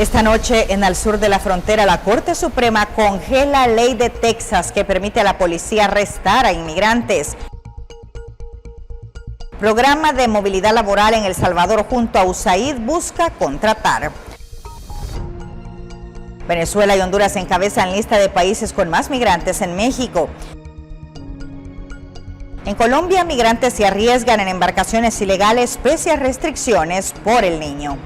Esta noche, en el sur de la frontera, la Corte Suprema congela la ley de Texas que permite a la policía arrestar a inmigrantes. Programa de movilidad laboral en El Salvador junto a USAID busca contratar. Venezuela y Honduras encabezan lista de países con más migrantes en México. En Colombia, migrantes se arriesgan en embarcaciones ilegales pese a restricciones por el Niño.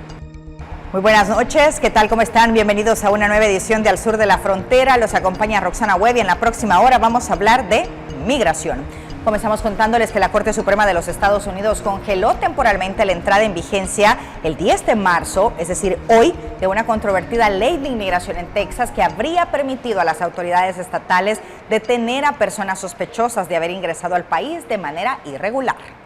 Muy buenas noches, ¿qué tal? ¿Cómo están? Bienvenidos a una nueva edición de Al Sur de la Frontera. Los acompaña Roxana Webb y en la próxima hora vamos a hablar de migración. Comenzamos contándoles que la Corte Suprema de los Estados Unidos congeló temporalmente la entrada en vigencia el 10 de marzo, es decir, hoy, de una controvertida ley de inmigración en Texas que habría permitido a las autoridades estatales detener a personas sospechosas de haber ingresado al país de manera irregular.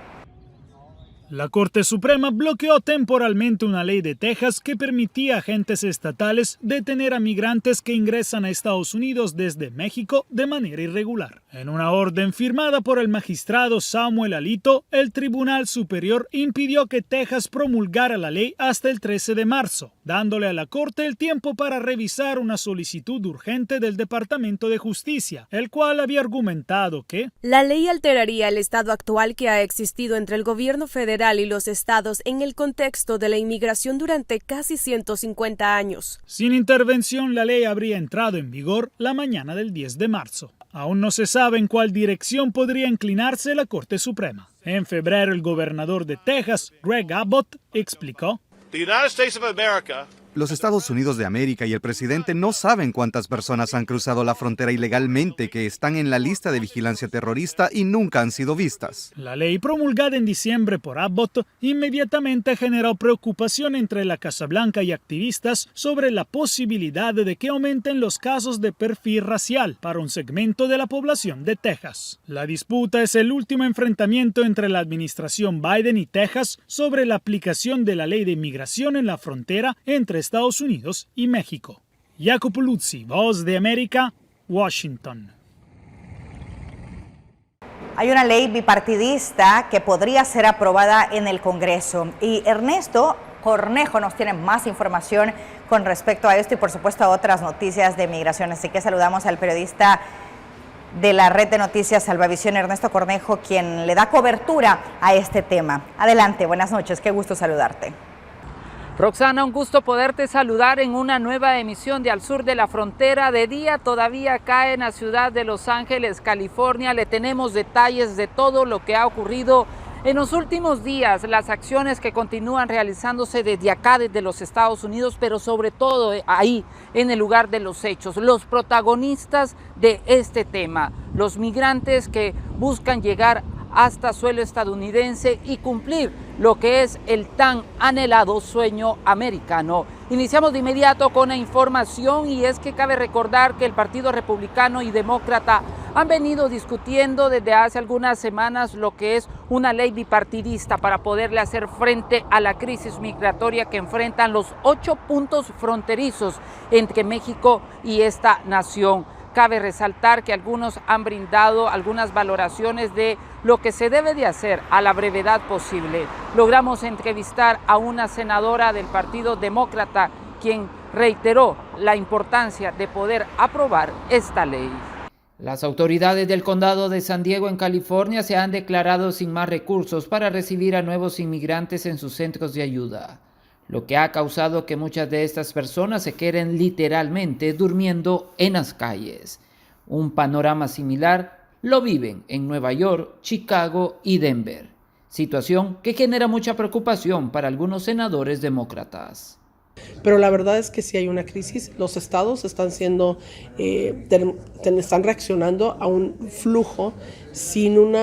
La Corte Suprema bloqueó temporalmente una ley de Texas que permitía a agentes estatales detener a migrantes que ingresan a Estados Unidos desde México de manera irregular. En una orden firmada por el magistrado Samuel Alito, el Tribunal Superior impidió que Texas promulgara la ley hasta el 13 de marzo, dándole a la Corte el tiempo para revisar una solicitud urgente del Departamento de Justicia, el cual había argumentado que la ley alteraría el estado actual que ha existido entre el gobierno federal y los estados en el contexto de la inmigración durante casi 150 años. Sin intervención, la ley habría entrado en vigor la mañana del 10 de marzo. Aún no se sabe en cuál dirección podría inclinarse la Corte Suprema. En febrero, el gobernador de Texas, Greg Abbott, explicó: Los Estados Unidos de América y el presidente no saben cuántas personas han cruzado la frontera ilegalmente que están en la lista de vigilancia terrorista y nunca han sido vistas. La ley promulgada en diciembre por Abbott inmediatamente generó preocupación entre la Casa Blanca y activistas sobre la posibilidad de que aumenten los casos de perfil racial para un segmento de la población de Texas. La disputa es el último enfrentamiento entre la administración Biden y Texas sobre la aplicación de la ley de inmigración en la frontera entre Estados Unidos y México. Jacopo Luzzi, Voz de América, Washington. Hay una ley bipartidista que podría ser aprobada en el Congreso y Ernesto Cornejo nos tiene más información con respecto a esto y por supuesto a otras noticias de migración. Así que saludamos al periodista de la red de noticias Salvavisión, Ernesto Cornejo, quien le da cobertura a este tema. Adelante, buenas noches, qué gusto saludarte. Roxana, un gusto poderte saludar en una nueva emisión de Al Sur de la Frontera. De día todavía acá en la ciudad de Los Ángeles, California. Le tenemos detalles de todo lo que ha ocurrido en los últimos días, las acciones que continúan realizándose desde acá, desde los Estados Unidos, pero sobre todo ahí, en el lugar de los hechos. Los protagonistas de este tema, los migrantes que buscan llegar hasta suelo estadounidense y cumplir lo que es el tan anhelado sueño americano. Iniciamos de inmediato con la información y es que cabe recordar que el Partido Republicano y Demócrata han venido discutiendo desde hace algunas semanas lo que es una ley bipartidista para poderle hacer frente a la crisis migratoria que enfrentan los 8 puntos fronterizos entre México y esta nación. Cabe resaltar que algunos han brindado algunas valoraciones de lo que se debe de hacer a la brevedad posible. Logramos entrevistar a una senadora del Partido Demócrata, quien reiteró la importancia de poder aprobar esta ley. Las autoridades del condado de San Diego en California se han declarado sin más recursos para recibir a nuevos inmigrantes en sus centros de ayuda, lo que ha causado que muchas de estas personas se queden literalmente durmiendo en las calles. Un panorama similar lo viven en Nueva York, Chicago y Denver, situación que genera mucha preocupación para algunos senadores demócratas. Pero la verdad es que sí hay una crisis. Los estados están están reaccionando a un flujo sin un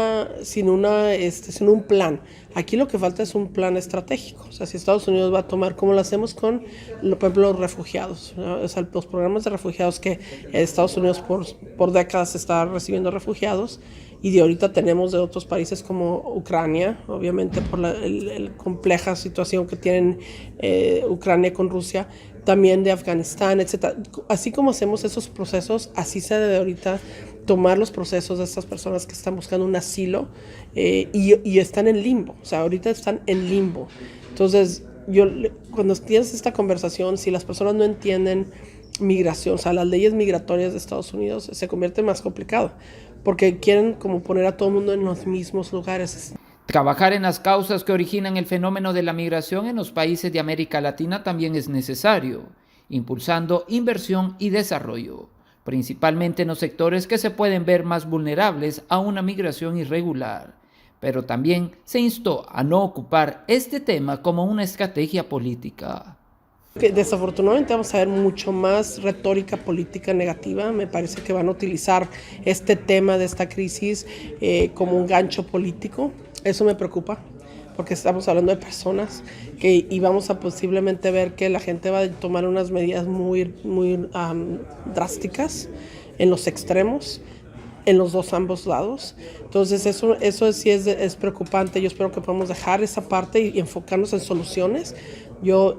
plan. Aquí lo que falta es un plan estratégico. O sea, si Estados Unidos va a tomar, como lo hacemos con, por ejemplo, los refugiados, ¿no? O sea, los programas de refugiados que Estados Unidos por décadas está recibiendo refugiados, y de ahorita tenemos de otros países como Ucrania, obviamente por la compleja situación que tienen Ucrania con Rusia, también de Afganistán, etc. Así como hacemos esos procesos, así se debe ahorita tomar los procesos de estas personas que están buscando un asilo y están en limbo. O sea, ahorita están en limbo. Entonces, Cuando tienes esta conversación, si las personas no entienden migración, o sea, las leyes migratorias de Estados Unidos, se convierte más complicado, porque quieren como poner a todo el mundo en los mismos lugares. Trabajar en las causas que originan el fenómeno de la migración en los países de América Latina también es necesario, impulsando inversión y desarrollo, principalmente en los sectores que se pueden ver más vulnerables a una migración irregular. Pero también se instó a no ocupar este tema como una estrategia política. Desafortunadamente vamos a ver mucho más retórica política negativa. Me parece que van a utilizar este tema de esta crisis como un gancho político. Eso me preocupa, porque estamos hablando de personas y vamos a posiblemente ver que la gente va a tomar unas medidas muy drásticas en los extremos, en los ambos lados. Entonces eso sí es preocupante. Yo espero que podamos dejar esa parte y enfocarnos en soluciones. Yo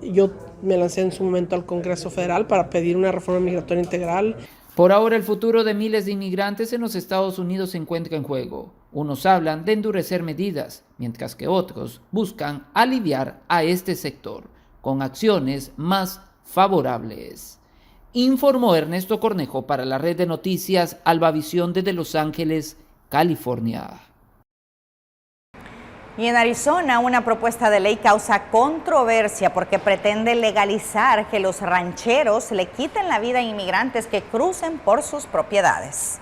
me lancé en su momento al Congreso Federal para pedir una reforma migratoria integral. Por ahora el futuro de miles de inmigrantes en los Estados Unidos se encuentra en juego. Unos hablan de endurecer medidas, mientras que otros buscan aliviar a este sector con acciones más favorables. Informó Ernesto Cornejo para la red de noticias Albavisión desde Los Ángeles, California. Y en Arizona, una propuesta de ley causa controversia porque pretende legalizar que los rancheros le quiten la vida a inmigrantes que crucen por sus propiedades.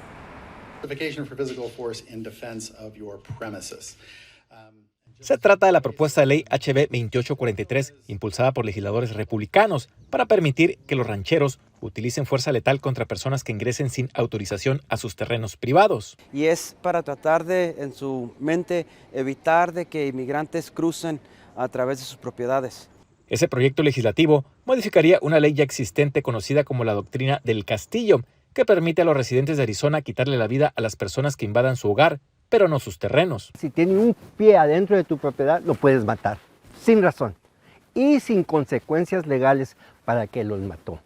Se trata de la propuesta de ley HB 2843, impulsada por legisladores republicanos, para permitir que los rancheros utilicen fuerza letal contra personas que ingresen sin autorización a sus terrenos privados. Y es para tratar de, en su mente, evitar de que inmigrantes crucen a través de sus propiedades. Ese proyecto legislativo modificaría una ley ya existente conocida como la doctrina del castillo, que permite a los residentes de Arizona quitarle la vida a las personas que invadan su hogar, pero no sus terrenos. Si tiene un pie adentro de tu propiedad, lo puedes matar, sin razón y sin consecuencias legales para que los mató.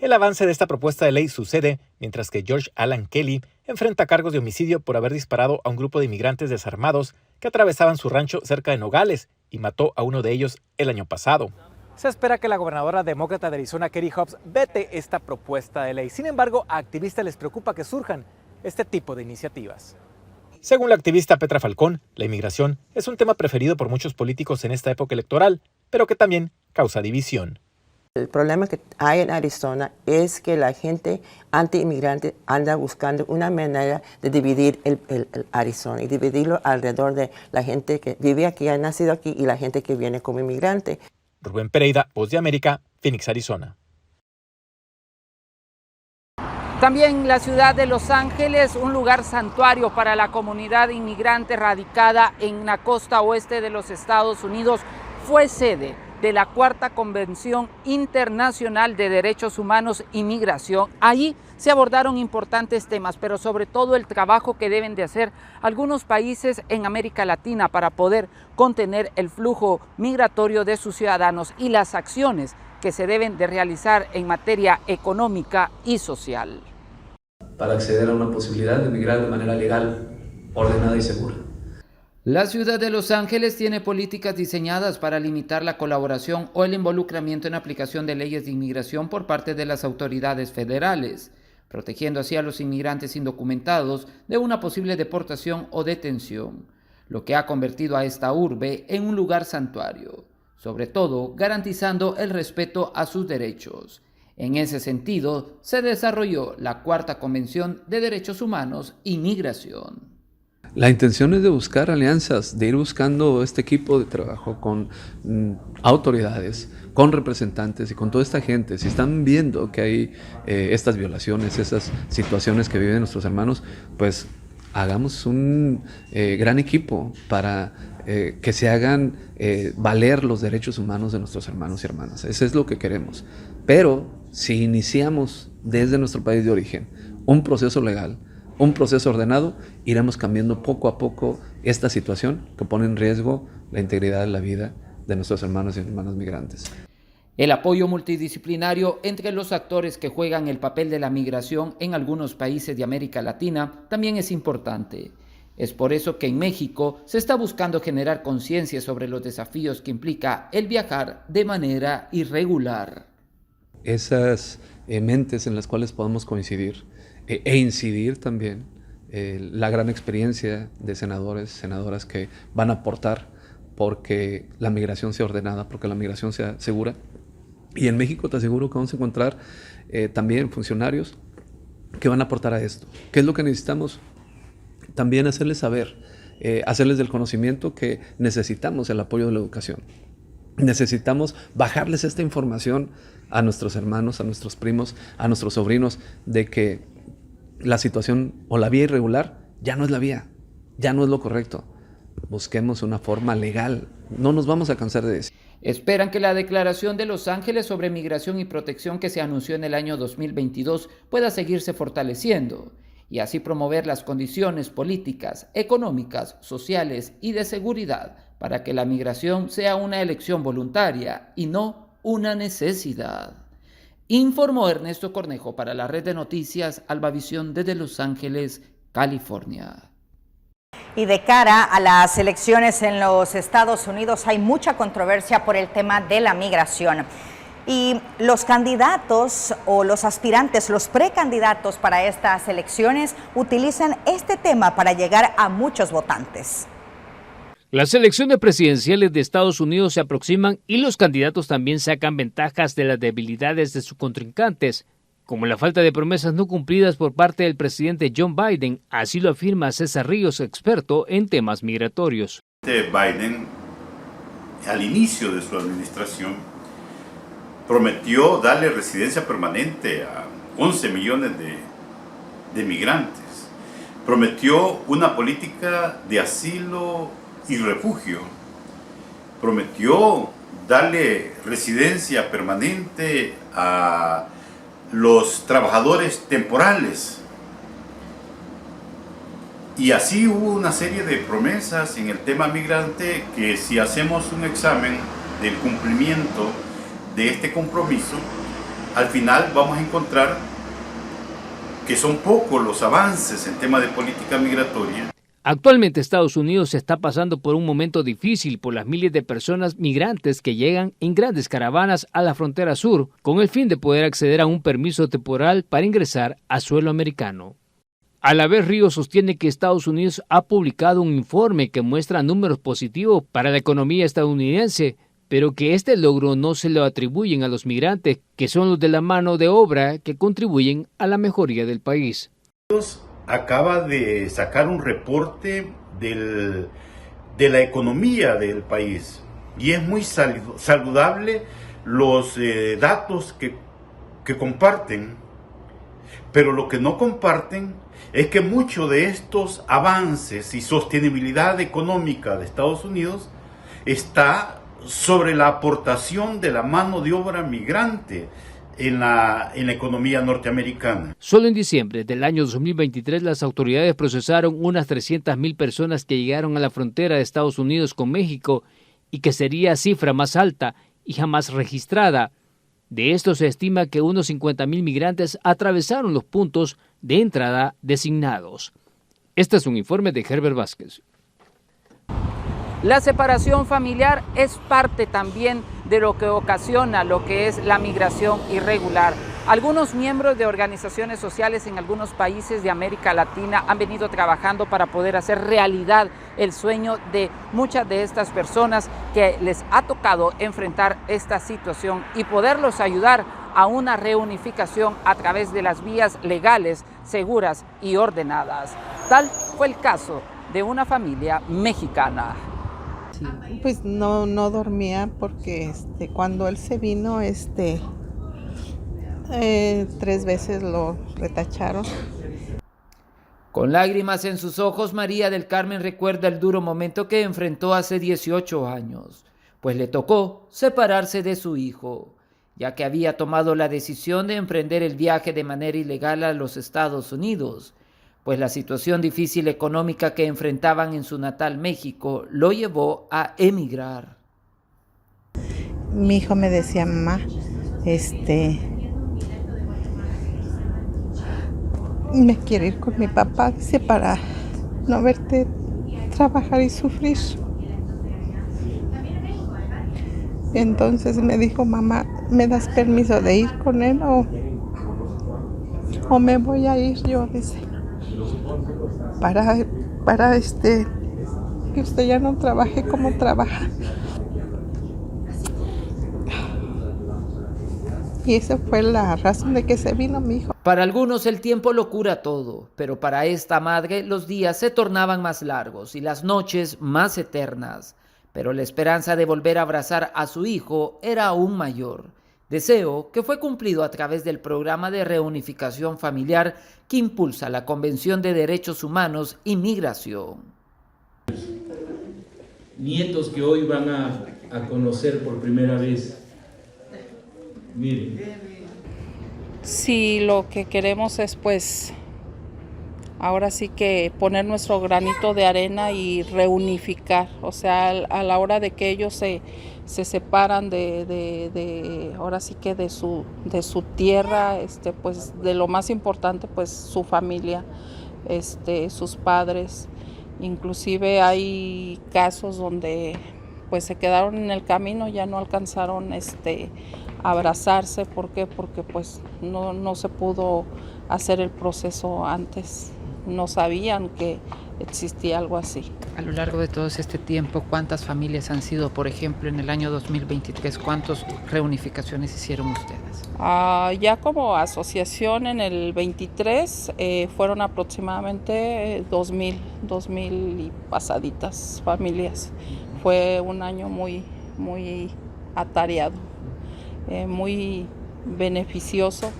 El avance de esta propuesta de ley sucede mientras que George Alan Kelly enfrenta cargos de homicidio por haber disparado a un grupo de inmigrantes desarmados que atravesaban su rancho cerca de Nogales y mató a uno de ellos el año pasado. Se espera que la gobernadora demócrata de Arizona, Katie Hobbs, vete esta propuesta de ley. Sin embargo, a activistas les preocupa que surjan este tipo de iniciativas. Según la activista Petra Falcón, la inmigración es un tema preferido por muchos políticos en esta época electoral, pero que también causa división. El problema que hay en Arizona es que la gente anti-inmigrante anda buscando una manera de dividir el Arizona y dividirlo alrededor de la gente que vive aquí, ha nacido aquí y la gente que viene como inmigrante. Rubén Pereira, Voz de América, Phoenix, Arizona. También la ciudad de Los Ángeles, un lugar santuario para la comunidad inmigrante radicada en la costa oeste de los Estados Unidos, fue sede de la Cuarta Convención Internacional de Derechos Humanos y Migración. Allí se abordaron importantes temas, pero sobre todo el trabajo que deben de hacer algunos países en América Latina para poder contener el flujo migratorio de sus ciudadanos y las acciones que se deben de realizar en materia económica y social. Para acceder a una posibilidad de migrar de manera legal, ordenada y segura. La ciudad de Los Ángeles tiene políticas diseñadas para limitar la colaboración o el involucramiento en aplicación de leyes de inmigración por parte de las autoridades federales, protegiendo así a los inmigrantes indocumentados de una posible deportación o detención, lo que ha convertido a esta urbe en un lugar santuario, sobre todo garantizando el respeto a sus derechos. En ese sentido, se desarrolló la Cuarta Convención de Derechos Humanos y Migración. La intención es de buscar alianzas, de ir buscando este equipo de trabajo con autoridades, con representantes y con toda esta gente. Si están viendo que hay estas violaciones, esas situaciones que viven nuestros hermanos, pues hagamos un gran equipo para que se hagan valer los derechos humanos de nuestros hermanos y hermanas. Eso es lo que queremos. Pero si iniciamos desde nuestro país de origen un proceso legal, un proceso ordenado, iremos cambiando poco a poco esta situación que pone en riesgo la integridad de la vida de nuestros hermanos y hermanas migrantes. El apoyo multidisciplinario entre los actores que juegan el papel de la migración en algunos países de América Latina también es importante. Es por eso que en México se está buscando generar conciencia sobre los desafíos que implica el viajar de manera irregular. Esas mentes en las cuales podemos coincidir e incidir también, la gran experiencia de senadores, senadoras que van a aportar porque la migración sea ordenada, porque la migración sea segura. Y en México te aseguro que vamos a encontrar también funcionarios que van a aportar a esto. ¿Qué es lo que necesitamos? También hacerles saber, hacerles del conocimiento que necesitamos el apoyo de la educación. Necesitamos bajarles esta información a nuestros hermanos, a nuestros primos, a nuestros sobrinos, de que la situación o la vía irregular ya no es la vía, ya no es lo correcto. Busquemos una forma legal, no nos vamos a cansar de decir. Esperan que la declaración de Los Ángeles sobre migración y protección que se anunció en el año 2022 pueda seguirse fortaleciendo y así promover las condiciones políticas, económicas, sociales y de seguridad para que la migración sea una elección voluntaria y no una necesidad. Informó Ernesto Cornejo para la red de noticias Albavisión desde Los Ángeles, California. Y de cara a las elecciones en los Estados Unidos hay mucha controversia por el tema de la migración. Y los candidatos o los aspirantes, los precandidatos para estas elecciones utilizan este tema para llegar a muchos votantes. Las elecciones presidenciales de Estados Unidos se aproximan y los candidatos también sacan ventajas de las debilidades de sus contrincantes, como la falta de promesas no cumplidas por parte del presidente John Biden, así lo afirma César Ríos, experto en temas migratorios. Biden, al inicio de su administración, prometió darle residencia permanente a 11 millones de migrantes. Prometió una política de asilo y refugio. Prometió darle residencia permanente a los trabajadores temporales. Y así hubo una serie de promesas en el tema migrante que, si hacemos un examen del cumplimiento de este compromiso, al final vamos a encontrar que son pocos los avances en tema de política migratoria. Actualmente Estados Unidos está pasando por un momento difícil por las miles de personas migrantes que llegan en grandes caravanas a la frontera sur con el fin de poder acceder a un permiso temporal para ingresar a suelo americano. A la vez, Ríos sostiene que Estados Unidos ha publicado un informe que muestra números positivos para la economía estadounidense, pero que este logro no se lo atribuyen a los migrantes, que son los de la mano de obra que contribuyen a la mejoría del país. Acaba de sacar un reporte de la economía del país y es muy saludable los datos que comparten, pero lo que no comparten es que muchos de estos avances y sostenibilidad económica de Estados Unidos está sobre la aportación de la mano de obra migrante en la economía norteamericana. Solo en diciembre del año 2023 las autoridades procesaron unas 300,000 personas que llegaron a la frontera de Estados Unidos con México y que sería cifra más alta y jamás registrada. De esto se estima que unos 50,000 migrantes atravesaron los puntos de entrada designados. Este es un informe de Herbert Vázquez. La separación familiar es parte también de lo que ocasiona lo que es la migración irregular. Algunos miembros de organizaciones sociales en algunos países de América Latina han venido trabajando para poder hacer realidad el sueño de muchas de estas personas que les ha tocado enfrentar esta situación y poderlos ayudar a una reunificación a través de las vías legales, seguras y ordenadas. Tal fue el caso de una familia mexicana. Pues no dormía porque cuando él se vino 3 veces lo retacharon. Con lágrimas en sus ojos, María del Carmen recuerda el duro momento que enfrentó hace 18 años, pues le tocó separarse de su hijo, ya que había tomado la decisión de emprender el viaje de manera ilegal a los Estados Unidos, pues la situación difícil económica que enfrentaban en su natal México lo llevó a emigrar. Mi hijo me decía, mamá, me quiero ir con mi papá, dice, para no verte trabajar y sufrir. Entonces me dijo, mamá, ¿me das permiso de ir con él o me voy a ir yo? Dice, para que usted ya no trabaje como trabaja. Y esa fue la razón de que se vino mi hijo. Para algunos el tiempo lo cura todo, pero para esta madre los días se tornaban más largos y las noches más eternas. Pero la esperanza de volver a abrazar a su hijo era aún mayor. Deseo que fue cumplido a través del programa de reunificación familiar que impulsa la Convención de Derechos Humanos y Migración. Nietos que hoy van a conocer por primera vez. Miren. Sí, lo que queremos es pues ahora sí que poner nuestro granito de arena y reunificar, o sea, a la hora de que ellos se separan de ahora sí que de su tierra, pues de lo más importante, pues su familia, sus padres. Inclusive hay casos donde pues se quedaron en el camino, ya no alcanzaron abrazarse. ¿Por qué? Porque pues no se pudo hacer el proceso antes. No sabían que existía algo así. A lo largo de todo este tiempo, ¿cuántas familias han sido, por ejemplo, en el año 2023? ¿Cuántas reunificaciones hicieron ustedes? Ya como asociación en el 23 fueron aproximadamente 2,000 y pasaditas familias. Fue un año muy atareado, muy beneficioso.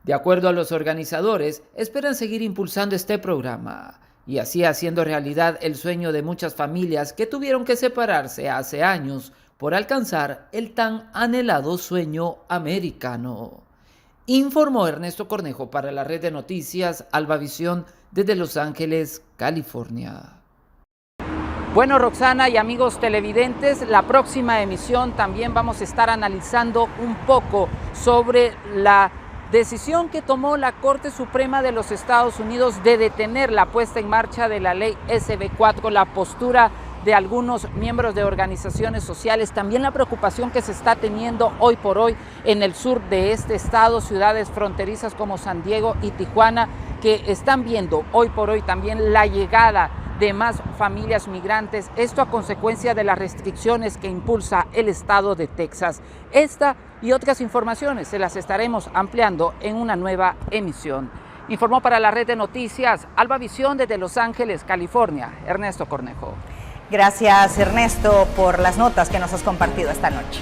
De acuerdo a los organizadores, esperan seguir impulsando este programa y así haciendo realidad el sueño de muchas familias que tuvieron que separarse hace años por alcanzar el tan anhelado sueño americano. Informó Ernesto Cornejo para la red de noticias Albavisión desde Los Ángeles, California. Bueno, Roxana y amigos televidentes, la próxima emisión también vamos a estar analizando un poco sobre la decisión que tomó la Corte Suprema de los Estados Unidos de detener la puesta en marcha de la ley SB4, la postura de algunos miembros de organizaciones sociales, también la preocupación que se está teniendo hoy por hoy en el sur de este estado, ciudades fronterizas como San Diego y Tijuana, que están viendo hoy por hoy también la llegada de más familias migrantes, esto a consecuencia de las restricciones que impulsa el estado de Texas. Esta y otras informaciones se las estaremos ampliando en una nueva emisión. Informó para la red de noticias Albavisión desde Los Ángeles, California, Ernesto Cornejo. Gracias, Ernesto, por las notas que nos has compartido esta noche.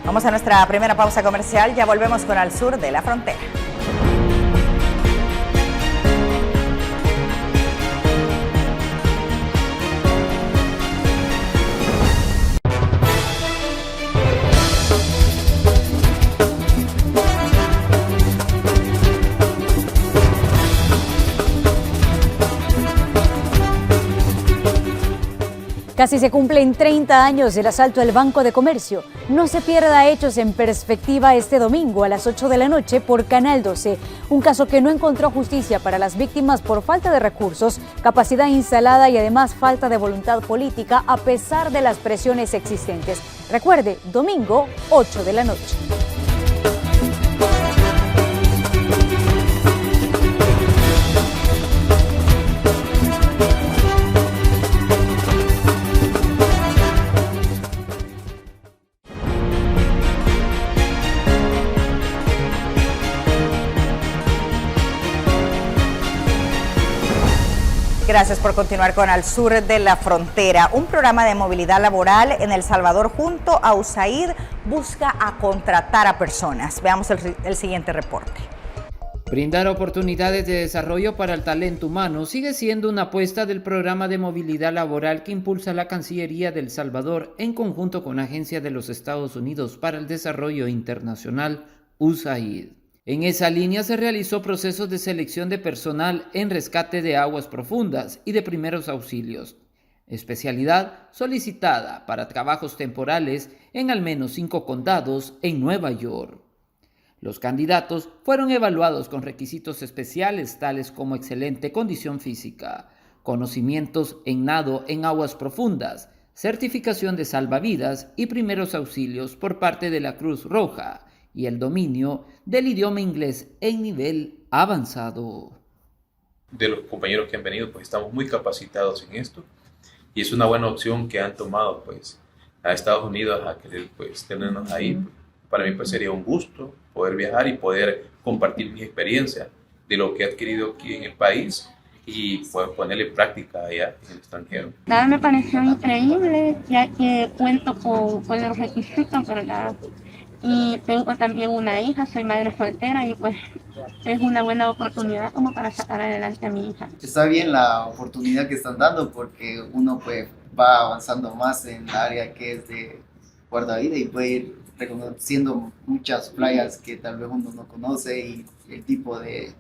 Vamos a nuestra primera pausa comercial, ya volvemos con Al Sur de la Frontera. Casi se cumplen 30 años del asalto al Banco de Comercio. No se pierda Hechos en Perspectiva este domingo a las 8 de la noche por Canal 12. Un caso que no encontró justicia para las víctimas por falta de recursos, capacidad instalada y además falta de voluntad política a pesar de las presiones existentes. Recuerde, domingo, 8 de la noche. Gracias por continuar con Al Sur de la Frontera. Un programa de movilidad laboral en El Salvador junto a USAID busca a contratar a personas. Veamos el siguiente reporte. Brindar oportunidades de desarrollo para el talento humano sigue siendo una apuesta del programa de movilidad laboral que impulsa la Cancillería de El Salvador en conjunto con la Agencia de los Estados Unidos para el Desarrollo Internacional, USAID. En esa línea se realizó procesos de selección de personal en rescate de aguas profundas y de primeros auxilios, especialidad solicitada para trabajos temporales en al menos 5 condados en Nueva York. Los candidatos fueron evaluados con requisitos especiales tales como excelente condición física, conocimientos en nado en aguas profundas, certificación de salvavidas y primeros auxilios por parte de la Cruz Roja y el dominio del idioma inglés en nivel avanzado. De los compañeros que han venido, pues estamos muy capacitados en esto y es una buena opción que han tomado pues a Estados Unidos a querer pues tenernos ahí. Para mí pues sería un gusto poder viajar y poder compartir mi experiencia de lo que he adquirido aquí en el país y pues ponerle en práctica allá en el extranjero. Nada, me pareció increíble, ya que cuento con los requisitos, ¿verdad? Y tengo también una hija, soy madre soltera y pues es una buena oportunidad como para sacar adelante a mi hija. Está bien la oportunidad que están dando porque uno pues va avanzando más en la área que es de guardavida y puede ir reconociendo muchas playas que tal vez uno no conoce y el tipo de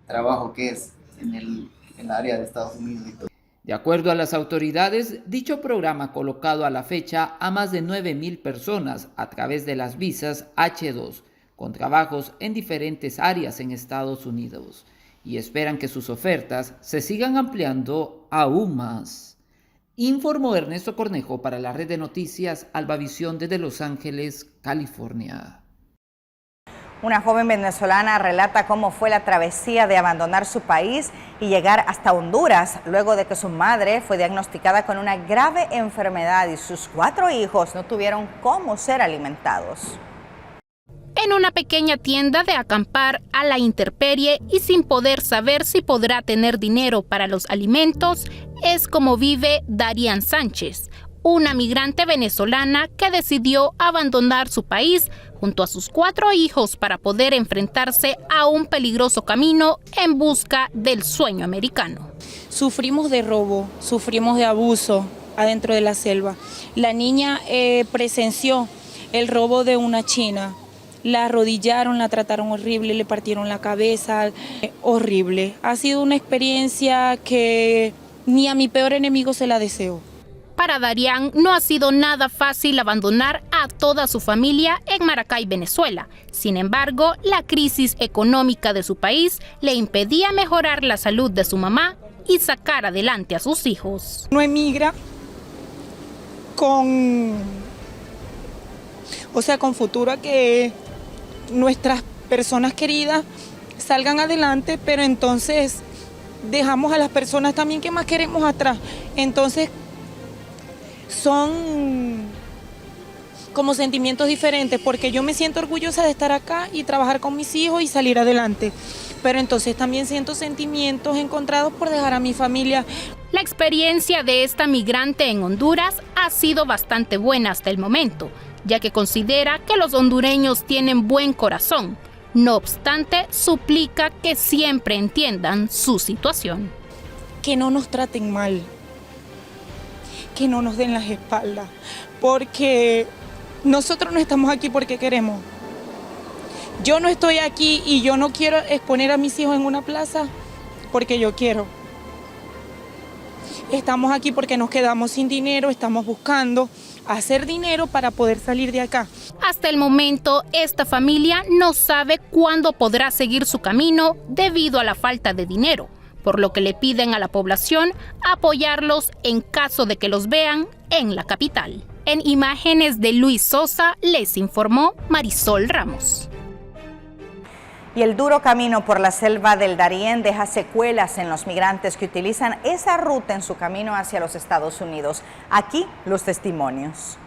trabajo que es en la área de Estados Unidos y todo. De acuerdo a las autoridades, dicho programa ha colocado a la fecha a más de 9,000 personas a través de las visas H2, con trabajos en diferentes áreas en Estados Unidos, y esperan que sus ofertas se sigan ampliando aún más. Informó Ernesto Cornejo para la red de noticias Albavisión desde Los Ángeles, California. Una joven venezolana relata cómo fue la travesía de abandonar su país y llegar hasta Honduras luego de que su madre fue diagnosticada con una grave enfermedad y sus 4 hijos no tuvieron cómo ser alimentados. En una pequeña tienda de acampar a la intemperie y sin poder saber si podrá tener dinero para los alimentos, es como vive Darian Sánchez, una migrante venezolana que decidió abandonar su país junto a sus 4 hijos para poder enfrentarse a un peligroso camino en busca del sueño americano. Sufrimos de robo, sufrimos de abuso adentro de la selva. La niña presenció el robo de una china. La arrodillaron, la trataron horrible, le partieron la cabeza, horrible. Ha sido una experiencia que ni a mi peor enemigo se la deseo. Para Darian no ha sido nada fácil abandonar a toda su familia en Maracay, Venezuela. Sin embargo, la crisis económica de su país le impedía mejorar la salud de su mamá y sacar adelante a sus hijos. No emigra con futuro a que nuestras personas queridas salgan adelante, pero entonces dejamos a las personas también que más queremos atrás. Entonces son como sentimientos diferentes, porque yo me siento orgullosa de estar acá y trabajar con mis hijos y salir adelante, pero entonces también siento sentimientos encontrados por dejar a mi familia. La experiencia de esta migrante en Honduras ha sido bastante buena hasta el momento, ya que considera que los hondureños tienen buen corazón. No obstante, suplica que siempre entiendan su situación. Que no nos traten mal, que no nos den las espaldas, porque nosotros no estamos aquí porque queremos. Yo no estoy aquí y yo no quiero exponer a mis hijos en una plaza porque yo quiero. Estamos aquí porque nos quedamos sin dinero, estamos buscando hacer dinero para poder salir de acá. Hasta el momento, esta familia no sabe cuándo podrá seguir su camino debido a la falta de dinero, por lo que le piden a la población apoyarlos en caso de que los vean en la capital. En imágenes de Luis Sosa, les informó Marisol Ramos. Y el duro camino por la selva del Darién deja secuelas en los migrantes que utilizan esa ruta en su camino hacia los Estados Unidos. Aquí los testimonios.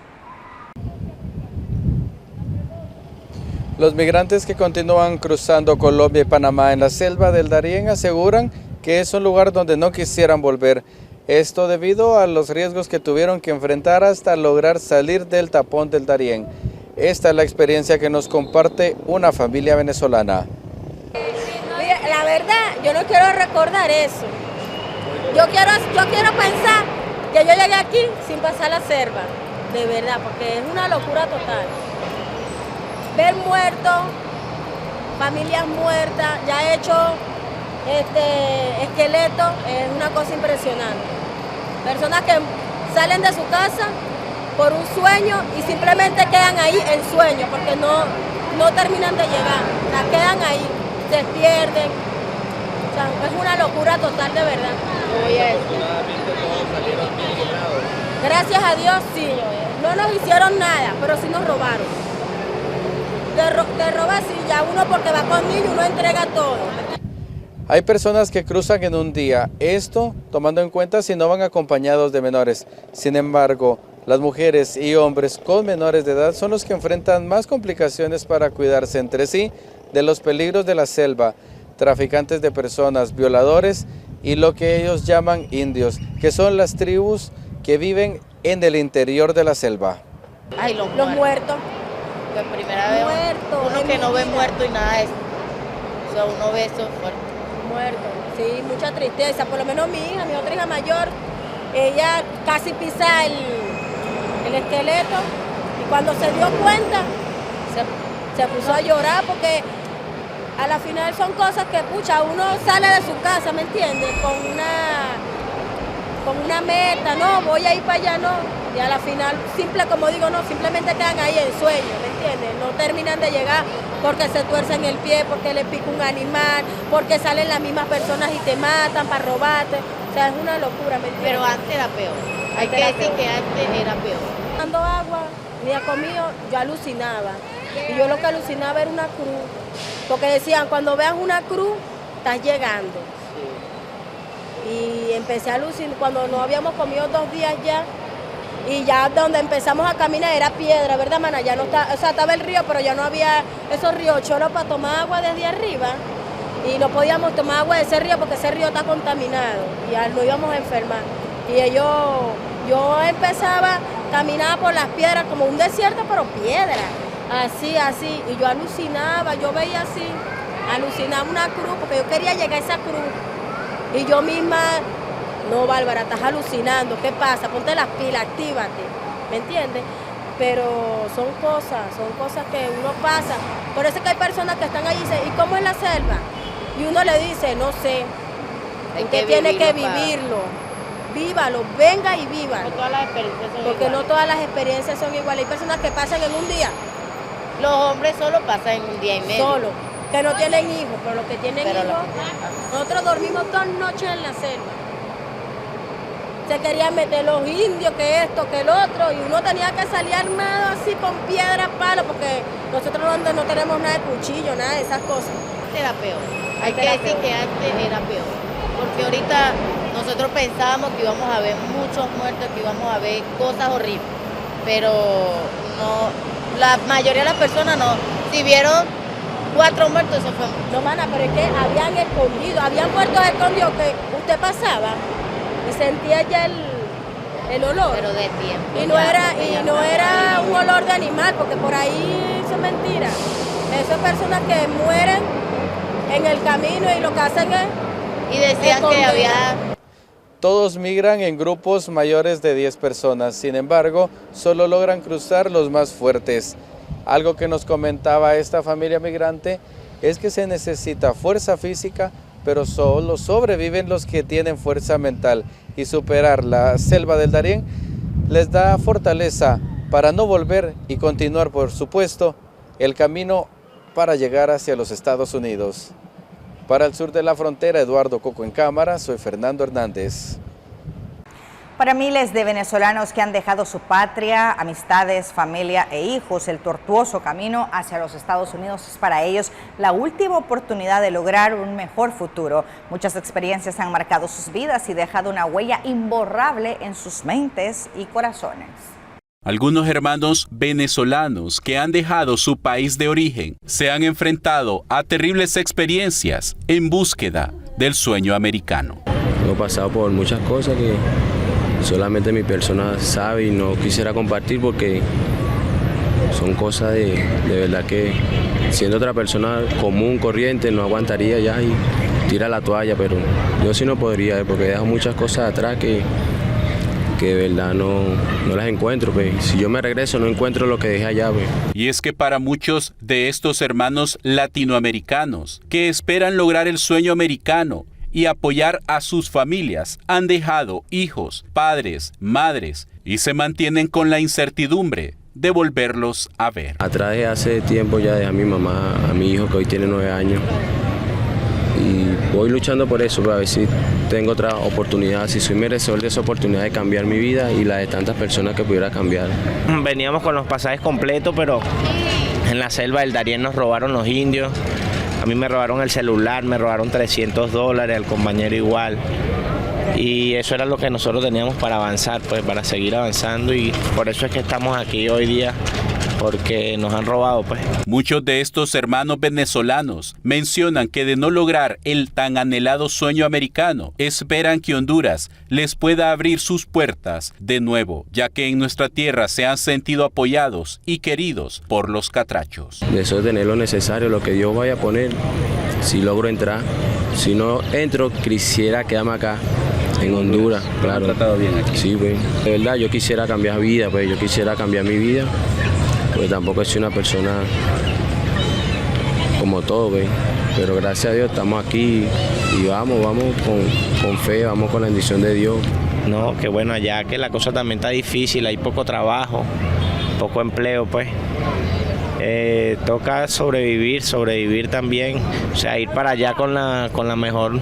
Los migrantes que continúan cruzando Colombia y Panamá en la selva del Darién aseguran que es un lugar donde no quisieran volver. Esto debido a los riesgos que tuvieron que enfrentar hasta lograr salir del tapón del Darién. Esta es la experiencia que nos comparte una familia venezolana. Mira, la verdad, yo no quiero recordar eso. Yo quiero pensar que yo llegué aquí sin pasar la selva, de verdad, porque es una locura total. Ver muertos, familias muertas, ya hecho esqueletos, es una cosa impresionante. Personas que salen de su casa por un sueño y simplemente quedan ahí en sueño, porque no terminan de llegar, quedan ahí, se pierden. O sea, es una locura total, de verdad. Afortunadamente todos salieron bien librados. Gracias a Dios, sí. No nos hicieron nada, pero sí nos robaron. Te roba sí, ya uno porque va con niños, uno entrega todo. Hay personas que cruzan en un día, esto tomando en cuenta si no van acompañados de menores. Sin embargo, las mujeres y hombres con menores de edad son los que enfrentan más complicaciones para cuidarse entre sí de los peligros de la selva, traficantes de personas, violadores y lo que ellos llaman indios, que son las tribus que viven en el interior de la selva. Ay, los muertos. Que primera vez uno que no ve muerto y nada de eso. O sea, uno ve eso fuerte. Muerto, sí, mucha tristeza. Por lo menos mi otra hija mayor, ella casi pisa el esqueleto y cuando se dio cuenta se puso a llorar porque a la final son cosas que, pucha, uno sale de su casa, ¿me entiendes? Con una meta, no, voy a ir para allá, no. Y a la final, como digo, no, simplemente quedan ahí en sueño, ¿me entiendes? No terminan de llegar porque se tuercen el pie, porque le pica un animal, porque salen las mismas personas y te matan para robarte. O sea, es una locura, ¿me entiendes? Pero antes era peor. Hay que decir que antes era peor. Dando agua, día conmigo, yo alucinaba. Y yo lo que alucinaba era una cruz. Porque decían, cuando veas una cruz, estás llegando. Y empecé a alucinar, cuando no habíamos comido 2 días ya, y ya donde empezamos a caminar era piedra, ¿verdad, mana? Ya no está, o sea, estaba el río, pero ya no había esos riocholos para tomar agua desde arriba. Y no podíamos tomar agua de ese río porque ese río está contaminado y ya nos íbamos a enfermar. Y yo empezaba, caminaba por las piedras como un desierto, pero piedra, así, y yo alucinaba, yo veía así, alucinaba una cruz, porque yo quería llegar a esa cruz. Y yo misma, no, Bárbara, estás alucinando, ¿qué pasa? Ponte las pilas, actívate, ¿me entiendes? Pero son cosas que uno pasa. Por eso es que hay personas que están allí y dicen, ¿y cómo es la selva? Y uno le dice, no sé, usted tiene que vivirlo, vívalo, venga y vívalo. No todas las experiencias son porque iguales. no todas las experiencias son iguales. Hay personas que pasan en un día. Los hombres solo pasan en un día y medio. Solo, que no tienen hijos, pero los que tienen hijos, nosotros dormimos 2 noches en la selva. Se querían meter los indios, que esto, que el otro, y uno tenía que salir armado así con piedra, palo, porque nosotros no tenemos nada de cuchillo, nada de esas cosas. Era peor. Hay que decir que antes era peor. Porque ahorita nosotros pensábamos que íbamos a ver muchos muertos, que íbamos a ver cosas horribles. Pero no, la mayoría de las personas no. Si vieron 4 muertos, eso fue mucho. No, mana, pero es que habían escondido, habían muertos escondidos que usted pasaba y sentía ya el olor. Pero de tiempo. Y no era un olor de animal, porque por ahí eso es mentira. Esas personas que mueren en el camino y lo que hacen es... Y decían que había... Todos migran en grupos mayores de 10 personas, sin embargo, solo logran cruzar los más fuertes. Algo que nos comentaba esta familia migrante es que se necesita fuerza física, pero solo sobreviven los que tienen fuerza mental, y superar la selva del Darién les da fortaleza para no volver y continuar, por supuesto, el camino para llegar hacia los Estados Unidos. Para el sur de la frontera, Eduardo Coco en cámara, soy Fernando Hernández. Para miles de venezolanos que han dejado su patria, amistades, familia e hijos, el tortuoso camino hacia los Estados Unidos es para ellos la última oportunidad de lograr un mejor futuro. Muchas experiencias han marcado sus vidas y dejado una huella imborrable en sus mentes y corazones. Algunos hermanos venezolanos que han dejado su país de origen se han enfrentado a terribles experiencias en búsqueda del sueño americano. He pasado por muchas cosas que solamente mi persona sabe y no quisiera compartir porque son cosas de verdad que siendo otra persona común, corriente, no aguantaría ya y tira la toalla, pero yo sí no podría porque dejo muchas cosas atrás que de verdad no las encuentro. Pues. Si yo me regreso no encuentro lo que dejé allá. Pues. Y es que para muchos de estos hermanos latinoamericanos que esperan lograr el sueño americano y apoyar a sus familias, han dejado hijos, padres, madres y se mantienen con la incertidumbre de volverlos a ver. Atrás de hace tiempo ya dejé a mi mamá, a mi hijo que hoy tiene 9 años y voy luchando por eso, para ver si tengo otra oportunidad, si soy merecedor de esa oportunidad de cambiar mi vida y la de tantas personas que pudiera cambiar. Veníamos con los pasajes completos, pero en la selva del Darién nos robaron los indios. A mí me robaron el celular, me robaron $300, al compañero igual. Y eso era lo que nosotros teníamos para avanzar, pues para seguir avanzando, y por eso es que estamos aquí hoy día, porque nos han robado, pues. Muchos de estos hermanos venezolanos mencionan que de no lograr el tan anhelado sueño americano, esperan que Honduras les pueda abrir sus puertas de nuevo, ya que en nuestra tierra se han sentido apoyados y queridos por los catrachos. Eso es tener lo necesario, lo que Dios vaya a poner, si logro entrar. Si no entro, quisiera quedarme acá en Honduras, claro. ¿Tratado bien aquí? Sí, pues. De verdad, yo quisiera cambiar vida, pues yo quisiera cambiar mi vida. Pues tampoco soy una persona como todo, ¿ves? Pero gracias a Dios estamos aquí y vamos con fe, vamos con la bendición de Dios. No, que bueno, allá que la cosa también está difícil, hay poco trabajo, poco empleo, pues. Toca sobrevivir también, o sea, ir para allá con la mejor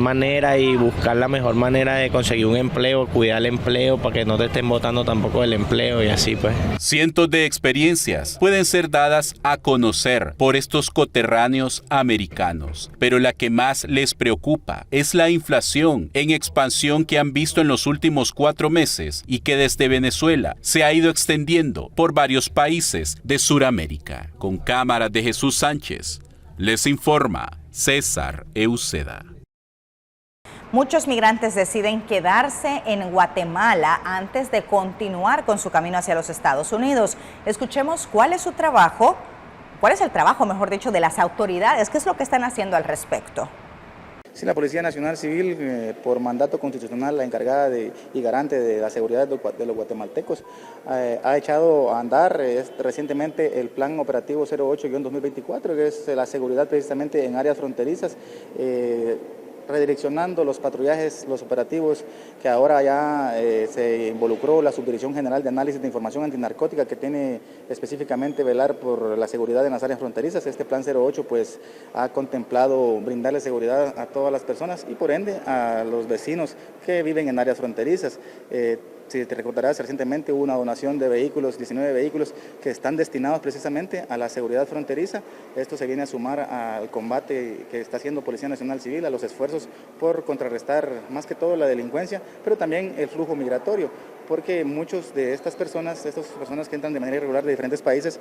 manera y buscar la mejor manera de conseguir un empleo, cuidar el empleo para que no te estén botando tampoco del empleo y así pues. Cientos de experiencias pueden ser dadas a conocer por estos coterráneos americanos, pero la que más les preocupa es la inflación en expansión que han visto en los últimos 4 meses y que desde Venezuela se ha ido extendiendo por varios países de Sudamérica. Con cámaras de Jesús Sánchez, les informa César Euseda. Muchos migrantes deciden quedarse en Guatemala antes de continuar con su camino hacia los Estados Unidos. Escuchemos cuál es el trabajo, mejor dicho, de las autoridades, qué es lo que están haciendo al respecto. Sí, la Policía Nacional Civil, por mandato constitucional, la encargada y garante de la seguridad de los guatemaltecos, ha echado a andar recientemente el Plan Operativo 08-2024, que es la seguridad precisamente en áreas fronterizas, redireccionando los patrullajes, los operativos, que ahora ya se involucró la Subdirección General de Análisis de Información Antinarcótica, que tiene específicamente velar por la seguridad en las áreas fronterizas. Este plan 08 pues ha contemplado brindarle seguridad a todas las personas y por ende a los vecinos que viven en áreas fronterizas. Si te recordarás, recientemente hubo una donación de vehículos, 19 vehículos que están destinados precisamente a la seguridad fronteriza. Esto se viene a sumar al combate que está haciendo Policía Nacional Civil, a los esfuerzos por contrarrestar más que todo la delincuencia, pero también el flujo migratorio, porque muchos de estas personas que entran de manera irregular de diferentes países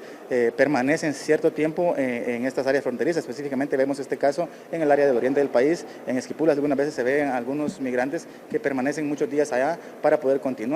permanecen cierto tiempo en estas áreas fronterizas. Específicamente vemos este caso en el área del oriente del país, en Esquipulas algunas veces se ven algunos migrantes que permanecen muchos días allá para poder continuar.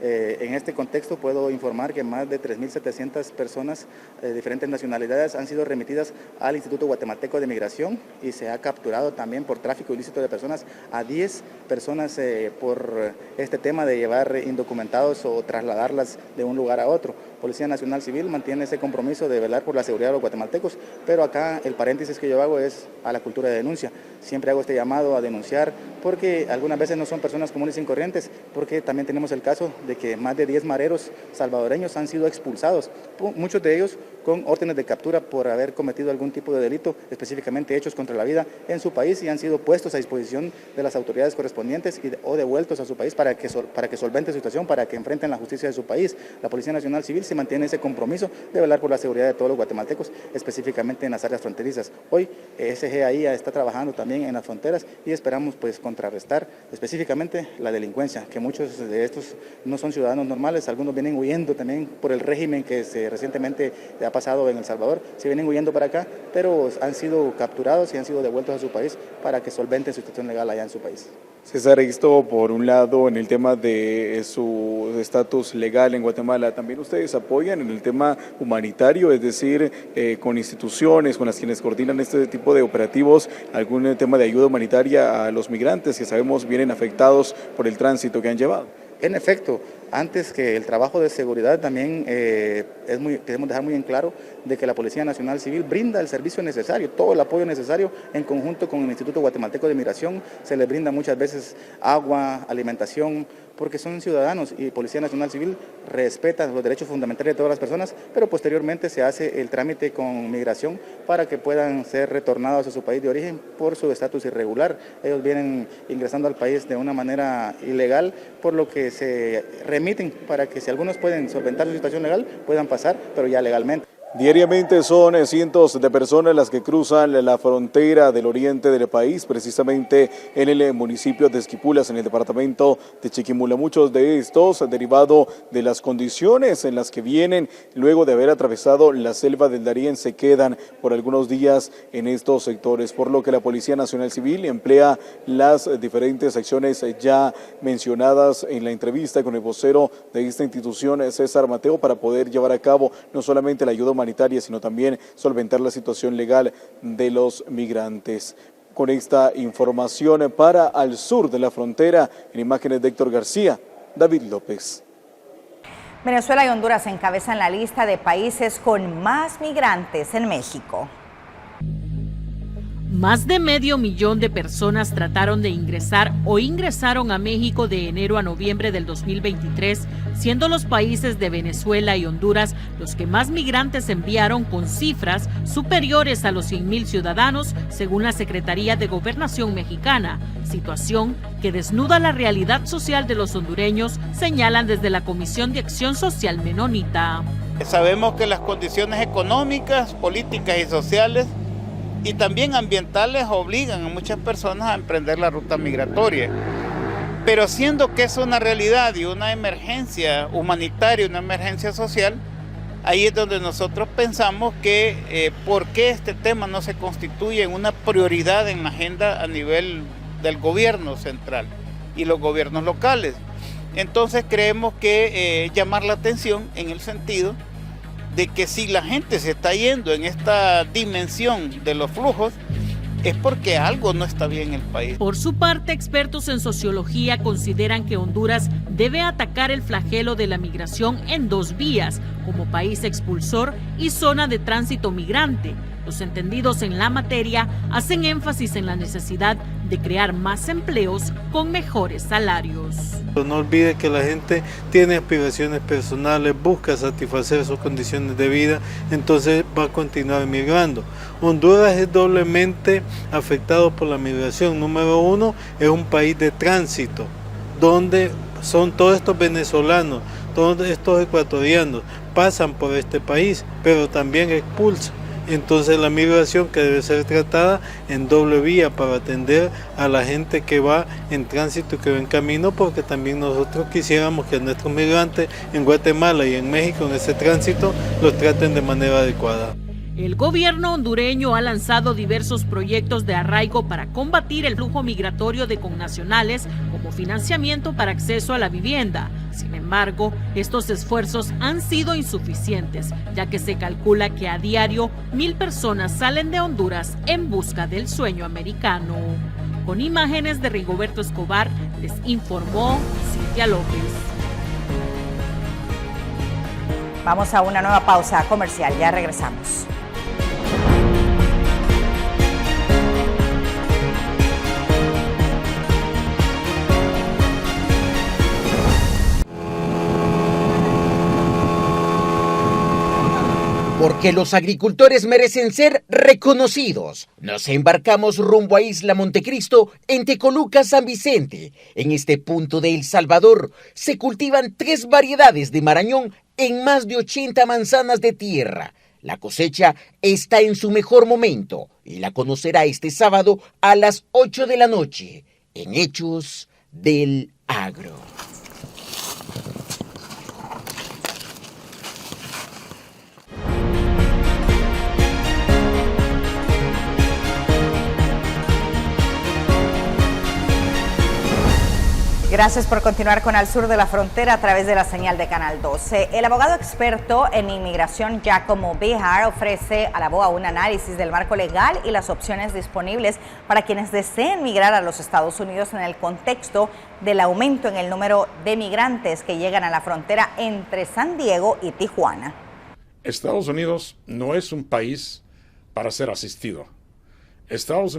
En este contexto puedo informar que más de 3.700 personas de diferentes nacionalidades han sido remitidas al Instituto Guatemalteco de Migración y se ha capturado también por tráfico ilícito de personas a 10 personas por este tema de llevar indocumentados o trasladarlas de un lugar a otro. Policía Nacional Civil mantiene ese compromiso de velar por la seguridad de los guatemaltecos, pero acá el paréntesis que yo hago es a la cultura de denuncia. Siempre hago este llamado a denunciar porque algunas veces no son personas comunes y corrientes, porque también tenemos el caso de que más de 10 mareros salvadoreños han sido expulsados, muchos de ellos con órdenes de captura por haber cometido algún tipo de delito, específicamente hechos contra la vida en su país, y han sido puestos a disposición de las autoridades correspondientes o devueltos a su país para que solventen su situación, para que enfrenten la justicia de su país. La Policía Nacional Civil se mantiene ese compromiso de velar por la seguridad de todos los guatemaltecos, específicamente en las áreas fronterizas. Hoy SGAI está trabajando también en las fronteras y esperamos pues contrarrestar específicamente la delincuencia, que muchos de estos no son ciudadanos normales, algunos vienen huyendo también por el régimen que recientemente ha pasado en El Salvador, se vienen huyendo para acá, pero han sido capturados y han sido devueltos a su país para que solventen su situación legal allá en su país. César, esto por un lado en el tema de su estatus legal en Guatemala, también ustedes apoyan en el tema humanitario, es decir, con instituciones con las quienes coordinan este tipo de operativos, algún tema de ayuda humanitaria a los migrantes que sabemos vienen afectados por el tránsito que han llevado. En efecto, Antes que el trabajo de seguridad también queremos dejar muy en claro de que la Policía Nacional Civil brinda el servicio necesario, todo el apoyo necesario en conjunto con el Instituto Guatemalteco de Migración. Se les brinda muchas veces agua, alimentación, porque son ciudadanos y Policía Nacional Civil respeta los derechos fundamentales de todas las personas, pero posteriormente se hace el trámite con migración para que puedan ser retornados a su país de origen por su estatus irregular. Ellos vienen ingresando al país de una manera ilegal, por lo que se remiten para que si algunos pueden solventar su situación legal, puedan pasar, pero ya legalmente. Diariamente son cientos de personas las que cruzan la frontera del oriente del país, precisamente en el municipio de Esquipulas, en el departamento de Chiquimula. Muchos de estos derivado de las condiciones en las que vienen luego de haber atravesado la selva del Darién se quedan por algunos días en estos sectores, por lo que la Policía Nacional Civil emplea las diferentes acciones ya mencionadas en la entrevista con el vocero de esta institución, César Mateo, para poder llevar a cabo no solamente la ayuda humanitaria, sino también solventar la situación legal de los migrantes. Con esta información para al sur de la frontera, en imágenes de Héctor García, David López. Venezuela y Honduras encabezan la lista de países con más migrantes en México. Más de 500,000 de personas trataron de ingresar o ingresaron a México de enero a noviembre del 2023, siendo los países de Venezuela y Honduras los que más migrantes enviaron, con cifras superiores a los 100,000 ciudadanos, según la Secretaría de Gobernación mexicana, situación que desnuda la realidad social de los hondureños, señalan desde la Comisión de Acción Social Menonita. Sabemos que las condiciones económicas, políticas y sociales y también ambientales obligan a muchas personas a emprender la ruta migratoria. Pero siendo que es una realidad y una emergencia humanitaria, una emergencia social, ahí es donde nosotros pensamos que por qué este tema no se constituye en una prioridad en la agenda a nivel del gobierno central y los gobiernos locales. Entonces creemos que llamar la atención en el sentido de que si la gente se está yendo en esta dimensión de los flujos, es porque algo no está bien en el país. Por su parte, expertos en sociología consideran que Honduras debe atacar el flagelo de la migración en dos vías, como país expulsor y zona de tránsito migrante. Los entendidos en la materia hacen énfasis en la necesidad de crear más empleos con mejores salarios. No olvide que la gente tiene aspiraciones personales, busca satisfacer sus condiciones de vida, entonces va a continuar migrando. Honduras es doblemente afectado por la migración. Número uno, es un país de tránsito, donde son todos estos venezolanos, todos estos ecuatorianos, pasan por este país, pero también expulsan. Entonces la migración que debe ser tratada en doble vía para atender a la gente que va en tránsito y que va en camino, porque también nosotros quisiéramos que nuestros migrantes en Guatemala y en México en ese tránsito los traten de manera adecuada. El gobierno hondureño ha lanzado diversos proyectos de arraigo para combatir el flujo migratorio de connacionales, como financiamiento para acceso a la vivienda. Sin embargo, estos esfuerzos han sido insuficientes, ya que se calcula que a diario 1,000 personas salen de Honduras en busca del sueño americano. Con imágenes de Rigoberto Escobar, les informó Cintia López. Vamos a una nueva pausa comercial, ya regresamos. Porque los agricultores merecen ser reconocidos. Nos embarcamos rumbo a Isla Montecristo, en Tecoluca, San Vicente. En este punto de El Salvador se cultivan 3 variedades de marañón en más de 80 manzanas de tierra. La cosecha está en su mejor momento y la conocerá este sábado a las 8 de la noche en Hechos del Agro. Gracias por continuar con Al Sur de la Frontera a través de la señal de Canal 12. El abogado experto en inmigración Giacomo Behar ofrece a la BOA un análisis del marco legal y las opciones disponibles para quienes deseen migrar a los Estados Unidos en el contexto del aumento en el número de migrantes que llegan a la frontera entre San Diego y Tijuana. Estados Unidos no es un país para ser asistido. Estados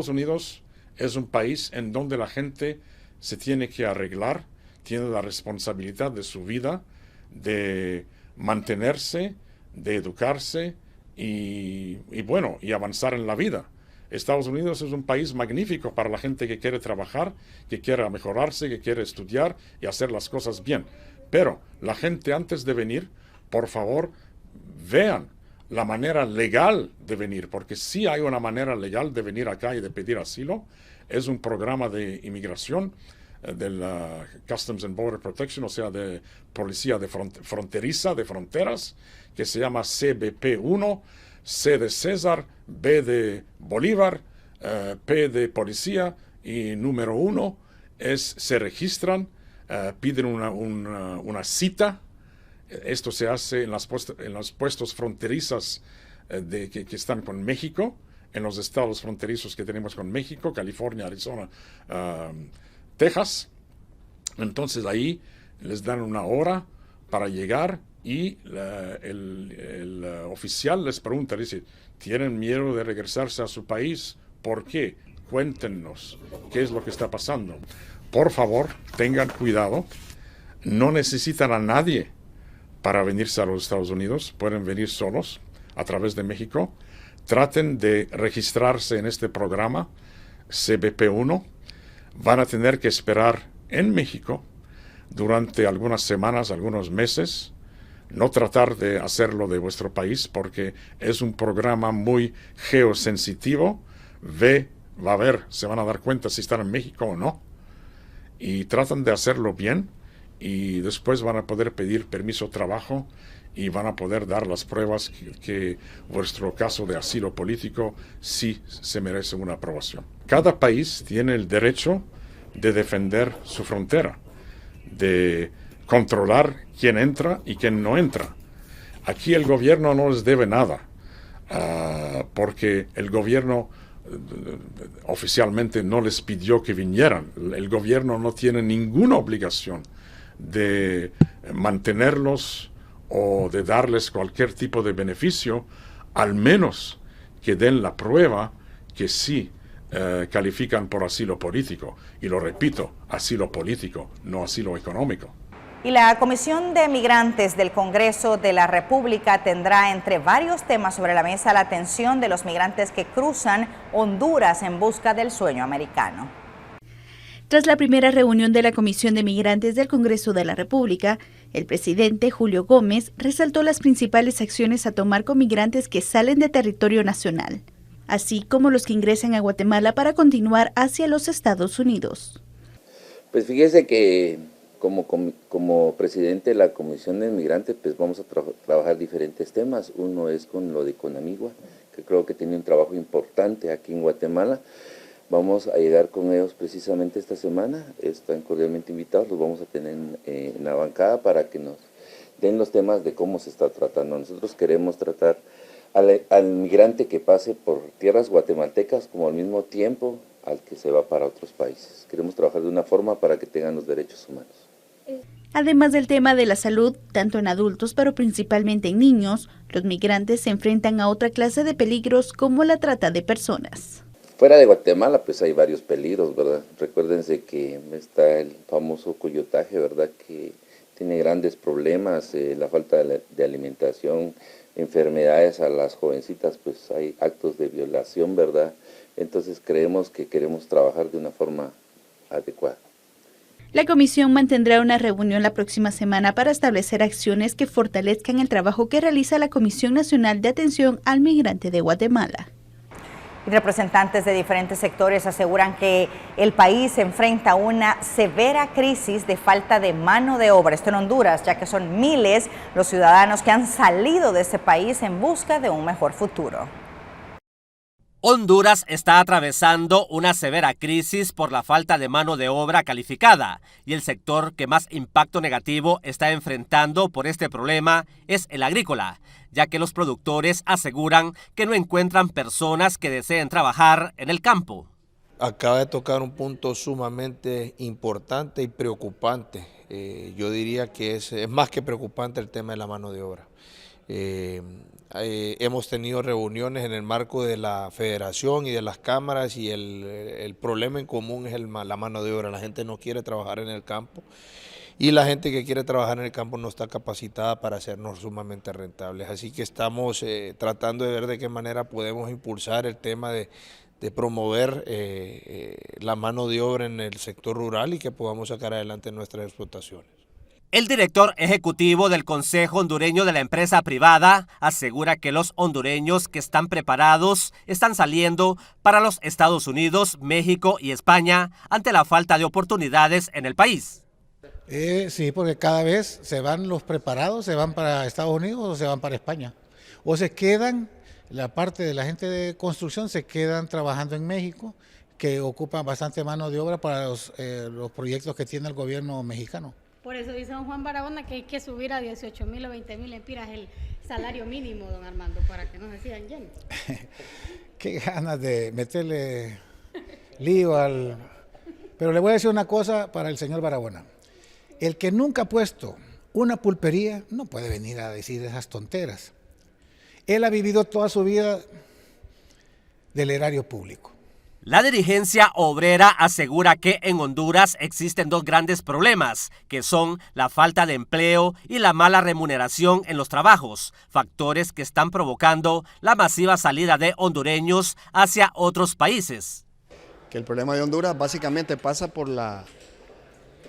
Unidos es un país en donde la gente se tiene que arreglar, tiene la responsabilidad de su vida, de mantenerse, de educarse y avanzar en la vida. Estados Unidos es un país magnífico para la gente que quiere trabajar, que quiere mejorarse, que quiere estudiar y hacer las cosas bien. Pero la gente antes de venir, por favor, vean la manera legal de venir, porque sí hay una manera legal de venir acá y de pedir asilo. Es un programa de inmigración del Customs and Border Protection, o sea, de Policía Fronteriza de Fronteras, que se llama CBP-1, C de César, B de Bolívar, P de Policía y número 1 se registran, piden una cita. Esto se hace en los puestos fronterizos que están con México, en los estados fronterizos que tenemos con México, California, Arizona, Texas. Entonces ahí les dan una hora para llegar y el oficial les pregunta, dice, ¿tienen miedo de regresarse a su país? ¿Por qué? Cuéntenos qué es lo que está pasando. Por favor, tengan cuidado. No necesitan a nadie para venirse a los Estados Unidos. Pueden venir solos a través de México. Traten de registrarse en este programa CBP-1. Van a tener que esperar en México durante algunas semanas, algunos meses. No tratar de hacerlo de vuestro país porque es un programa muy geosensitivo. Se van a dar cuenta si están en México o no. Y tratan de hacerlo bien y después van a poder pedir permiso de trabajo y van a poder dar las pruebas que vuestro caso de asilo político sí se merece una aprobación. Cada país tiene el derecho de defender su frontera, de controlar quién entra y quién no entra. Aquí el gobierno no les debe nada, porque el gobierno oficialmente no les pidió que vinieran. El gobierno no tiene ninguna obligación de mantenerlos o de darles cualquier tipo de beneficio, al menos que den la prueba que sí califican por asilo político. Y lo repito, asilo político, no asilo económico. Y la Comisión de Migrantes del Congreso de la República tendrá entre varios temas sobre la mesa la atención de los migrantes que cruzan Honduras en busca del sueño americano. Tras la primera reunión de la Comisión de Migrantes del Congreso de la República, el presidente Julio Gómez resaltó las principales acciones a tomar con migrantes que salen de territorio nacional, así como los que ingresan a Guatemala para continuar hacia los Estados Unidos. Pues fíjese que como presidente de la Comisión de Migrantes, pues vamos a trabajar diferentes temas. Uno es con lo de Conamigua, que creo que tiene un trabajo importante aquí en Guatemala. Vamos a llegar con ellos precisamente esta semana. Están cordialmente invitados, los vamos a tener en la bancada para que nos den los temas de cómo se está tratando. Nosotros queremos tratar al migrante que pase por tierras guatemaltecas como al mismo tiempo al que se va para otros países. Queremos trabajar de una forma para que tengan los derechos humanos. Además del tema de la salud, tanto en adultos pero principalmente en niños, los migrantes se enfrentan a otra clase de peligros como la trata de personas. Fuera de Guatemala pues hay varios peligros, ¿verdad? Recuérdense que está el famoso coyotaje, ¿verdad? Que tiene grandes problemas, la falta de alimentación, enfermedades a las jovencitas, pues hay actos de violación, ¿verdad? Entonces creemos que queremos trabajar de una forma adecuada. La comisión mantendrá una reunión la próxima semana para establecer acciones que fortalezcan el trabajo que realiza la Comisión Nacional de Atención al Migrante de Guatemala. Y representantes de diferentes sectores aseguran que el país se enfrenta a una severa crisis de falta de mano de obra, esto en Honduras, ya que son miles los ciudadanos que han salido de ese país en busca de un mejor futuro. Honduras está atravesando una severa crisis por la falta de mano de obra calificada y el sector que más impacto negativo está enfrentando por este problema es el agrícola, ya que los productores aseguran que no encuentran personas que deseen trabajar en el campo. Acaba de tocar un punto sumamente importante y preocupante. Yo diría que es más que preocupante el tema de la mano de obra. Hemos tenido reuniones en el marco de la federación y de las cámaras y el problema en común es la mano de obra. La gente no quiere trabajar en el campo y la gente que quiere trabajar en el campo no está capacitada para hacernos sumamente rentables. Así que estamos tratando de ver de qué manera podemos impulsar el tema de promover la mano de obra en el sector rural y que podamos sacar adelante nuestras explotaciones. El director ejecutivo del Consejo Hondureño de la Empresa Privada asegura que los hondureños que están preparados están saliendo para los Estados Unidos, México y España ante la falta de oportunidades en el país. Sí, porque cada vez se van los preparados, se van para Estados Unidos o se van para España. O se quedan, la parte de la gente de construcción se quedan trabajando en México, que ocupan bastante mano de obra para los proyectos que tiene el gobierno mexicano. Por eso dice don Juan Barahona que hay que subir a 18.000 o 20.000 lempiras el salario mínimo, don Armando, para que no se sigan yendo. Qué ganas de meterle lío al... Pero le voy a decir una cosa para el señor Barahona. El que nunca ha puesto una pulpería no puede venir a decir esas tonteras. Él ha vivido toda su vida del erario público. La dirigencia obrera asegura que en Honduras existen dos grandes problemas, que son la falta de empleo y la mala remuneración en los trabajos, factores que están provocando la masiva salida de hondureños hacia otros países. Que el problema de Honduras básicamente pasa por la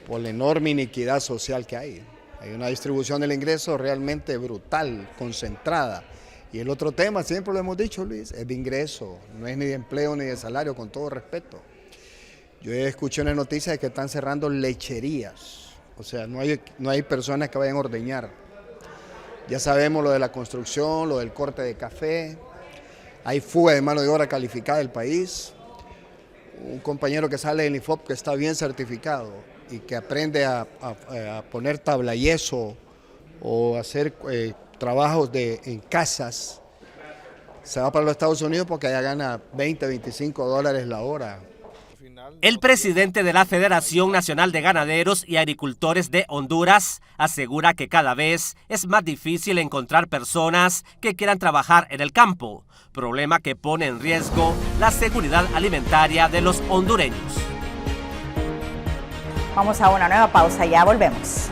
enorme iniquidad social que hay. Hay una distribución del ingreso realmente brutal, concentrada. Y el otro tema, siempre lo hemos dicho, Luis, es de ingreso, no es ni de empleo ni de salario, con todo respeto. Yo escuché una noticia de que están cerrando lecherías, o sea, no hay personas que vayan a ordeñar. Ya sabemos lo de la construcción, lo del corte de café, hay fuga de mano de obra calificada del país. Un compañero que sale del INFOP que está bien certificado y que aprende a poner tabla yeso o hacer trabajos en casas, se va para los Estados Unidos porque allá gana 20, 25 dólares la hora. El presidente de la Federación Nacional de Ganaderos y Agricultores de Honduras asegura que cada vez es más difícil encontrar personas que quieran trabajar en el campo, problema que pone en riesgo la seguridad alimentaria de los hondureños. Vamos a una nueva pausa, ya volvemos.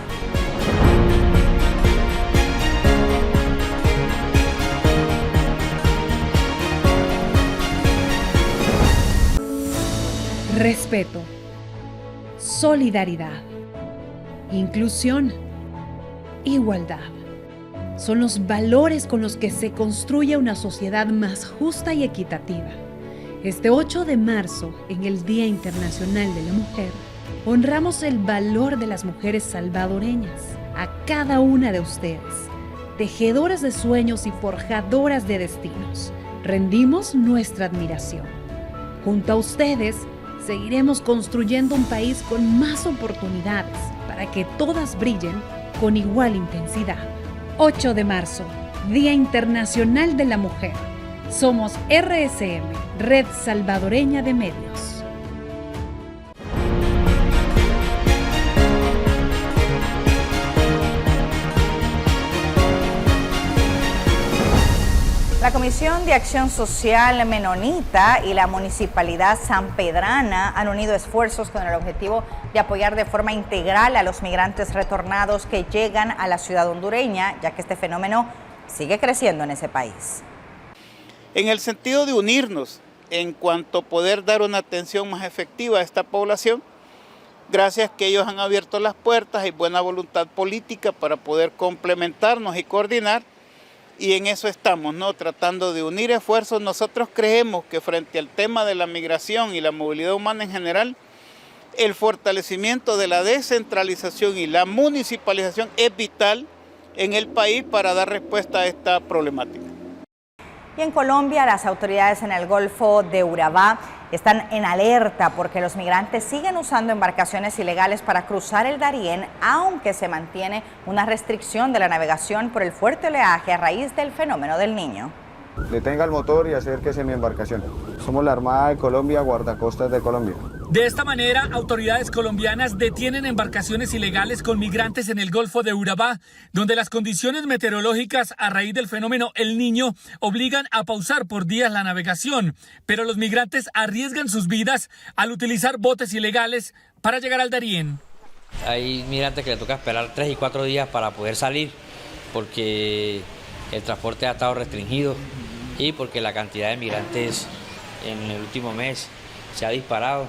Respeto, solidaridad, inclusión, igualdad. Son los valores con los que se construye una sociedad más justa y equitativa. Este 8 de marzo, en el Día Internacional de la Mujer, honramos el valor de las mujeres salvadoreñas, a cada una de ustedes, tejedoras de sueños y forjadoras de destinos. Rendimos nuestra admiración. Junto a ustedes, seguiremos construyendo un país con más oportunidades para que todas brillen con igual intensidad. 8 de marzo, Día Internacional de la Mujer. Somos RSM, Red Salvadoreña de Medios. La Comisión de Acción Social Menonita y la Municipalidad Sanpedrana han unido esfuerzos con el objetivo de apoyar de forma integral a los migrantes retornados que llegan a la ciudad hondureña, ya que este fenómeno sigue creciendo en ese país. En el sentido de unirnos en cuanto a poder dar una atención más efectiva a esta población, gracias que ellos han abierto las puertas y buena voluntad política para poder complementarnos y coordinar. Y en eso estamos, ¿no? Tratando de unir esfuerzos. Nosotros creemos que frente al tema de la migración y la movilidad humana en general, el fortalecimiento de la descentralización y la municipalización es vital en el país para dar respuesta a esta problemática. Y en Colombia, las autoridades en el Golfo de Urabá están en alerta porque los migrantes siguen usando embarcaciones ilegales para cruzar el Darién, aunque se mantiene una restricción de la navegación por el fuerte oleaje a raíz del fenómeno del Niño. Detenga el motor y acérquese a mi embarcación. Somos la Armada de Colombia, guardacostas de Colombia. De esta manera, autoridades colombianas detienen embarcaciones ilegales con migrantes en el Golfo de Urabá, donde las condiciones meteorológicas a raíz del fenómeno El Niño obligan a pausar por días la navegación, pero los migrantes arriesgan sus vidas al utilizar botes ilegales para llegar al Darién. Hay migrantes que le toca esperar 3 y 4 días para poder salir porque el transporte ha estado restringido y porque la cantidad de migrantes en el último mes se ha disparado.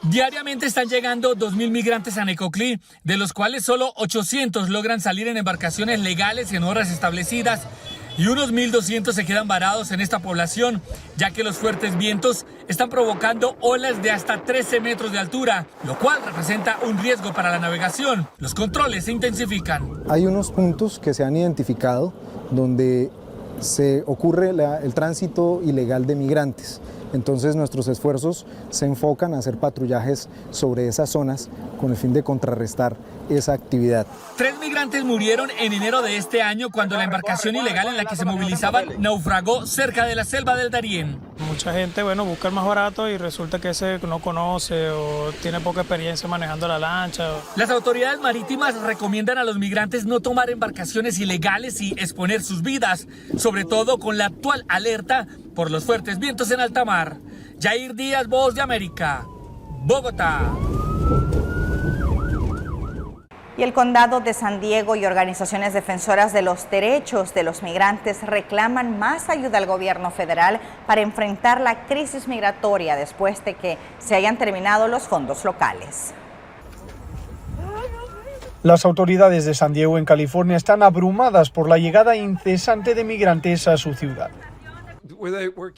Diariamente están llegando 2.000 migrantes a Necoclí, de los cuales solo 800 logran salir en embarcaciones legales en horas establecidas y unos 1.200 se quedan varados en esta población, ya que los fuertes vientos están provocando olas de hasta 13 metros de altura, lo cual representa un riesgo para la navegación. Los controles se intensifican. Hay unos puntos que se han identificado donde se ocurre el tránsito ilegal de migrantes. Entonces nuestros esfuerzos se enfocan a hacer patrullajes sobre esas zonas con el fin de contrarrestar esa actividad. 3 migrantes murieron en enero de este año cuando la embarcación ilegal en la que se movilizaban naufragó cerca de la selva del Darién. Mucha gente, busca el más barato y resulta que ese no conoce o tiene poca experiencia manejando la lancha. Las autoridades marítimas recomiendan a los migrantes no tomar embarcaciones ilegales y exponer sus vidas, sobre todo con la actual alerta por los fuertes vientos en alta mar. Jair Díaz, Voz de América, Bogotá. Y el condado de San Diego y organizaciones defensoras de los derechos de los migrantes reclaman más ayuda al gobierno federal para enfrentar la crisis migratoria después de que se hayan terminado los fondos locales. Las autoridades de San Diego, en California, están abrumadas por la llegada incesante de migrantes a su ciudad.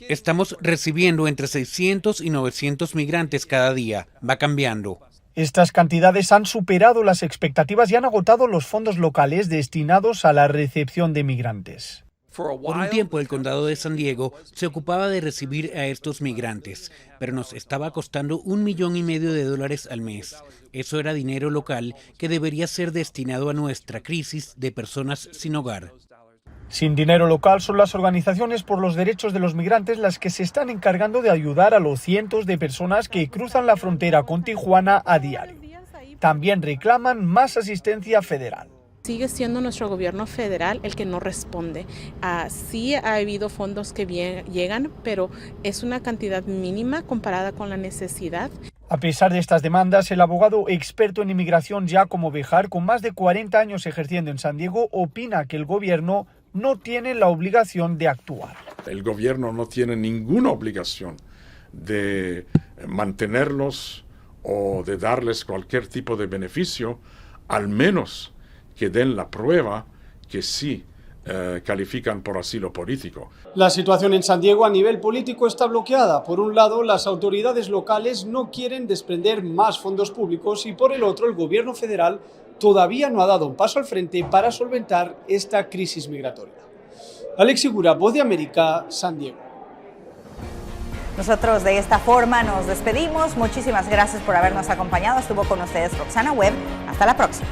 Estamos recibiendo entre 600 y 900 migrantes cada día. Va cambiando. Estas cantidades han superado las expectativas y han agotado los fondos locales destinados a la recepción de migrantes. Por un tiempo el condado de San Diego se ocupaba de recibir a estos migrantes, pero nos estaba costando $1,5 millones al mes. Eso era dinero local que debería ser destinado a nuestra crisis de personas sin hogar. Sin dinero local, son las organizaciones por los derechos de los migrantes las que se están encargando de ayudar a los cientos de personas que cruzan la frontera con Tijuana a diario. También reclaman más asistencia federal. Sigue siendo nuestro gobierno federal el que no responde. Sí ha habido fondos que llegan, pero es una cantidad mínima comparada con la necesidad. A pesar de estas demandas, el abogado experto en inmigración Giacomo Bejar, con más de 40 años ejerciendo en San Diego, opina que el gobierno no tiene la obligación de actuar. El gobierno no tiene ninguna obligación de mantenerlos o de darles cualquier tipo de beneficio, al menos que den la prueba que sí califican por asilo político. La situación en San Diego a nivel político está bloqueada. Por un lado, las autoridades locales no quieren desprender más fondos públicos y por el otro, el gobierno federal todavía no ha dado un paso al frente para solventar esta crisis migratoria. Alex Segura, Voz de América, San Diego. Nosotros de esta forma nos despedimos. Muchísimas gracias por habernos acompañado. Estuvo con ustedes Roxana Webb. Hasta la próxima.